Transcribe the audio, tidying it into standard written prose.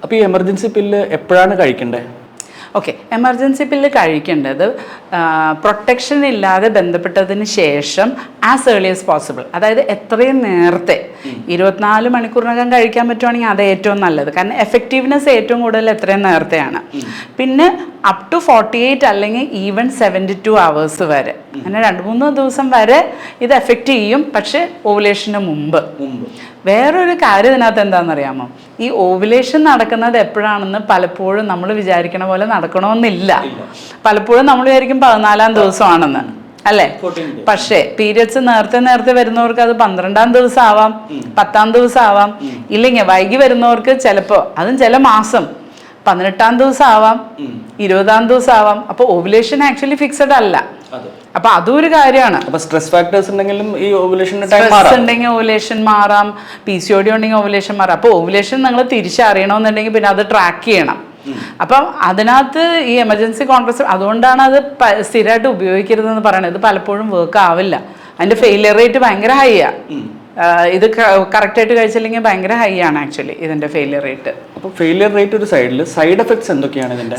അപ്പോൾ ഈ emergency pill എപ്പോഴാണ് കഴിക്കേണ്ടത്? ഓക്കെ, എമർജൻസി പില്ല് കഴിക്കേണ്ടത് പ്രൊട്ടക്ഷൻ ഇല്ലാതെ ബന്ധപ്പെട്ടതിന് ശേഷം ആസ് ഏർലി ആസ് പോസിബിൾ, അതായത് എത്രയും നേരത്തെ 24 മണിക്കൂറിനകം കഴിക്കാൻ പറ്റുവാണെങ്കിൽ അത് ഏറ്റവും നല്ലത്. കാരണം എഫക്റ്റീവ്നെസ് ഏറ്റവും കൂടുതൽ എത്രയും നേരത്തെയാണ്. പിന്നെ അപ് ടു 48 അല്ലെങ്കിൽ ഈവൻ 72 hours വരെ, അങ്ങനെ 2-3 ദിവസം വരെ ഇത് എഫക്റ്റ് ചെയ്യും. പക്ഷെ ഓവുലേഷന് മുമ്പ്. വേറൊരു കാര്യം ഇതിനകത്ത് എന്താണെന്നറിയാമോ, ഈ ഓവുലേഷൻ നടക്കുന്നത് എപ്പോഴാണെന്ന് പലപ്പോഴും നമ്മൾ വിചാരിക്കണ പോലെ നടക്കണമെന്നില്ല. പലപ്പോഴും നമ്മൾ വിചാരിക്കും 14-ാം ദിവസമാണെന്ന്, അല്ലേ? പക്ഷേ പീരിയഡ്സ് നേരത്തെ വരുന്നവർക്ക് അത് 12-ാം ദിവസം ആവാം, 10-ാം ദിവസം ആവാം. ഇല്ലെങ്കിൽ വൈകി വരുന്നവർക്ക് ചിലപ്പോൾ അതും ചില മാസം 18-ാം ദിവസം ആവാം, 20-ാം ദിവസം ആവാം. അപ്പോൾ ഓവുലേഷൻ ആക്ച്വലി ഫിക്സഡ് അല്ല. അപ്പൊ അതും ഒരു കാര്യമാണ്. സ്ട്രെസ് ഫാക്ടേഴ്സ് ഉണ്ടെങ്കിലും ഈ ഓവുലേഷൻ ഉണ്ടെങ്കിൽ ഓവുലേഷൻ മാറാം, PCOD ഉണ്ടെങ്കിൽ ഓവുലേഷൻ മാറാം. അപ്പൊ ഓവുലേഷൻ നിങ്ങൾ തിരിച്ചറിയണമെന്നുണ്ടെങ്കിൽ പിന്നെ അത് ട്രാക്ക് ചെയ്യണം. അപ്പം അതിനകത്ത് ഈ എമർജൻസി കോൺട്രസെപ്റ്റീവ് അതുകൊണ്ടാണ് അത് സ്ഥിരമായിട്ട് ഉപയോഗിക്കരുതെന്ന് പറയുന്നത്. ഇത് പലപ്പോഴും വർക്ക് ആവില്ല. അതിന്റെ ഫെയിലിയർ റേറ്റ് ഭയങ്കര ഹൈ ആ. ഇത് കറക്റ്റായിട്ട് കഴിച്ചില്ലെങ്കിൽ ഭയങ്കര ഹൈ ആണ് ആക്ച്വലി ഇതിന്റെ ഫെയിലിയർ റേറ്റ്. അപ്പോൾ ഫെയിലിയർ റേറ്റ് ഒരു സൈഡിൽ, സൈഡ് എഫക്ട്സ് എന്തൊക്കെയാണ് ഇതിന്റെ?